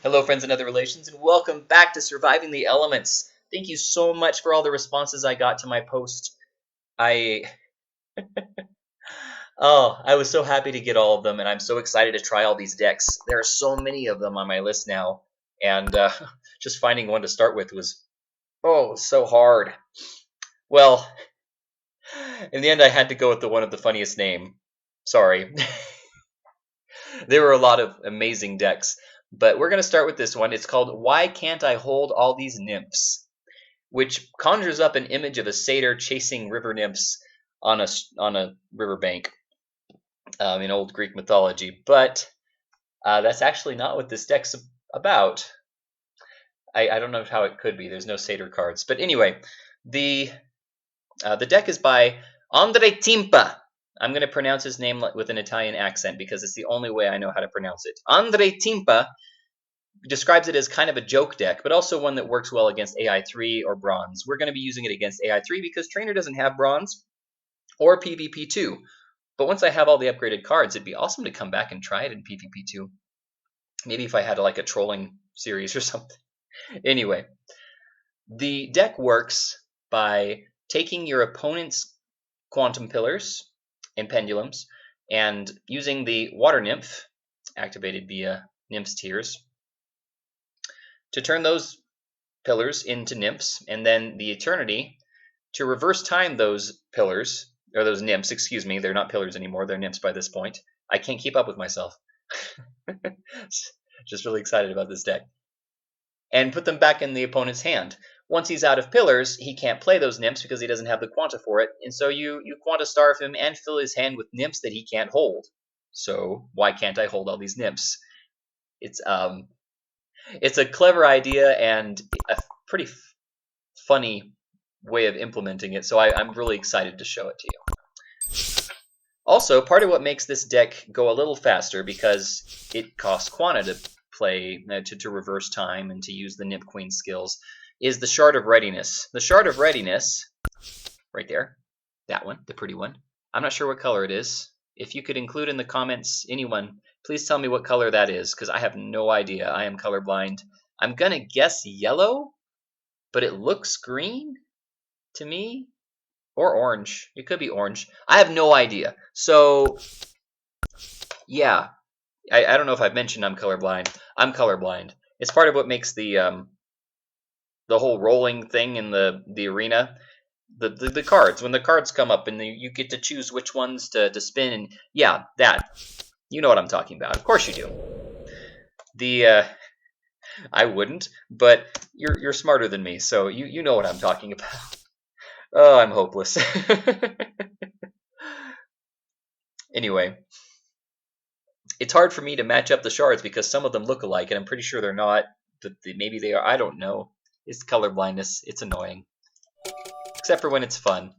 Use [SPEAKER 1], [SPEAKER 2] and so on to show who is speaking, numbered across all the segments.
[SPEAKER 1] Hello, friends and other relations, and welcome back to Surviving the Elements. Thank you so much for all the responses I got to my post. I I was so happy to get all of them, and I'm so excited to try all these decks. There are so many of them on my list now, and just finding one to start with was so hard. Well, in the end, I had to go with the one with the funniest name. Sorry. There were a lot of amazing decks, but we're going to start with this one. It's called Why Can't I Hold All These Nymphs? Which conjures up an image of a satyr chasing river nymphs on a riverbank in old Greek mythology. But that's actually not what this deck's about. I don't know how it could be. There's no satyr cards. But anyway, the deck is by Andretimpa. I'm going to pronounce his name with an Italian accent because it's the only way I know how to pronounce it. Andretimpa describes it as kind of a joke deck, but also one that works well against AI3 or Bronze. We're going to be using it against AI3 because Trainer doesn't have Bronze or PvP2. But once I have all the upgraded cards, it'd be awesome to come back and try it in PvP2. Maybe if I had like a trolling series or something. Anyway, the deck works by taking your opponent's quantum pillars and pendulums and using the water nymph, activated via nymphs tiers, to turn those pillars into nymphs, and then the eternity to reverse time those pillars, or those nymphs, excuse me, they're not pillars anymore, they're nymphs by this point. I can't keep up with myself. Just really excited about this deck. And put them back in the opponent's hand. Once he's out of pillars, he can't play those nymphs because he doesn't have the quanta for it, and so you quanta starve him and fill his hand with nymphs that he can't hold. So why can't I hold all these nymphs? It's a clever idea and a pretty funny way of implementing it, so I'm really excited to show it to you. Also, part of what makes this deck go a little faster, because it costs quanta to play, to reverse time and to use the Nymph Queen skills, is the Shard of Readiness. The Shard of Readiness, right there, that one, the pretty one. I'm not sure what color it is. If you could include in the comments, anyone, please tell me what color that is, because I have no idea. I am colorblind. I'm going to guess yellow, but it looks green to me. Or orange. It could be orange. I have no idea. So, yeah. I don't know if I've mentioned I'm colorblind. I'm colorblind. It's part of what makes the whole rolling thing in the arena. The cards. When the cards come up and you get to choose which ones to spin. And yeah, that. You know what I'm talking about. Of course you do. I wouldn't, but you're smarter than me, so you know what I'm talking about. Oh, I'm hopeless. Anyway, it's hard for me to match up the shards because some of them look alike, and I'm pretty sure they're not. But maybe they are. I don't know. It's color blindness. It's annoying. Except for when it's fun.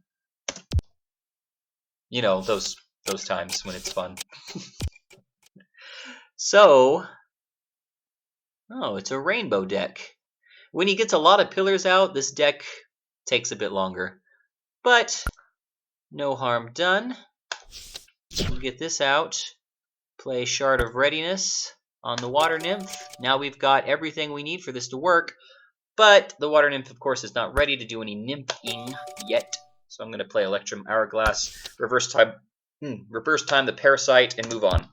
[SPEAKER 1] You know, those times when it's fun. So, it's a rainbow deck. When he gets a lot of pillars out, this deck takes a bit longer. But no harm done. We'll get this out. Play Shard of Readiness on the Water Nymph. Now we've got everything we need for this to work. But the Water Nymph, of course, is not ready to do any nymphing yet. So I'm going to play Electrum Hourglass, reverse time the Parasite, and move on.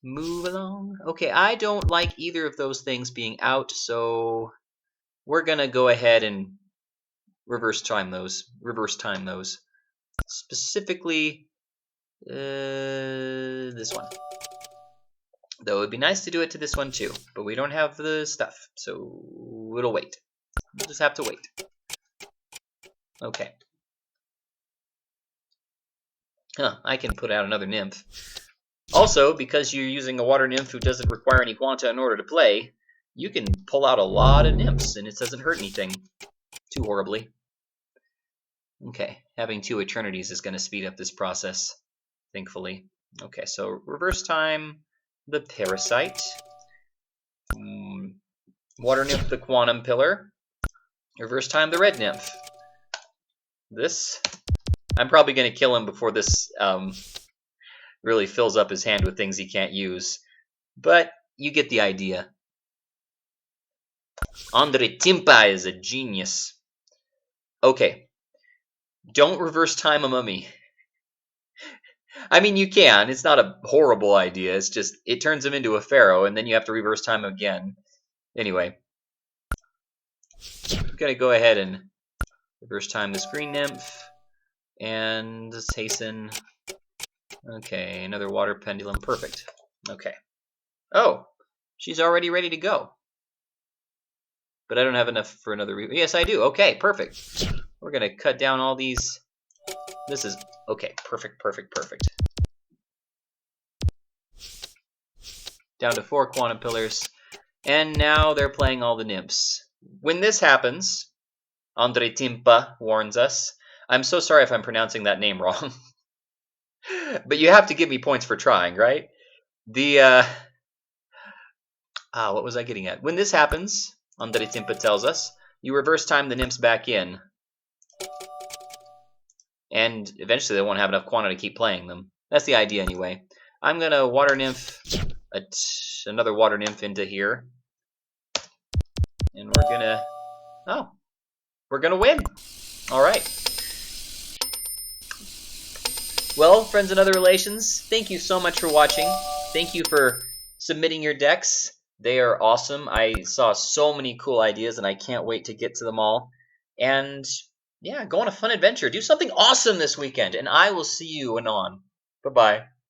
[SPEAKER 1] Move along. Okay, I don't like either of those things being out, so we're going to go ahead and reverse time those. Specifically, this one. Though it would be nice to do it to this one too, but we don't have the stuff, so it'll wait. We'll just have to wait. Okay. I can put out another nymph. Also, because you're using a water nymph who doesn't require any quanta in order to play, you can pull out a lot of nymphs, and it doesn't hurt anything too horribly. Okay, having 2 eternities is going to speed up this process, thankfully. Okay, so reverse time the Parasite. Water Nymph the Quantum Pillar. Reverse time the Red Nymph. This, I'm probably going to kill him before this really fills up his hand with things he can't use. But you get the idea. Andretimpa is a genius. Okay, don't reverse time a mummy. I mean, you can. It's not a horrible idea. It's just, it turns him into a pharaoh, and then you have to reverse time again. Anyway, I'm going to go ahead and reverse time this green nymph. And let's hasten. Okay, another water pendulum. Perfect. Okay. Oh, she's already ready to go. But I don't have enough for another. Yes, I do. Okay, perfect. We're going to cut down all these. This is okay. Perfect, perfect, perfect. Down to 4 quantum pillars. And now they're playing all the nymphs. When this happens, andretimpa warns us. I'm so sorry if I'm pronouncing that name wrong. But you have to give me points for trying, right? The what was I getting at? When this happens, andretimpa tells us, you reverse time the nymphs back in. And eventually they won't have enough quantity to keep playing them. That's the idea anyway. I'm going to water nymph another water nymph into here. And we're going to... Oh. We're going to win. All right. Well, friends and other relations, thank you so much for watching. Thank you for submitting your decks. They are awesome. I saw so many cool ideas, and I can't wait to get to them all. And yeah, go on a fun adventure. Do something awesome this weekend, and I will see you anon. Bye-bye.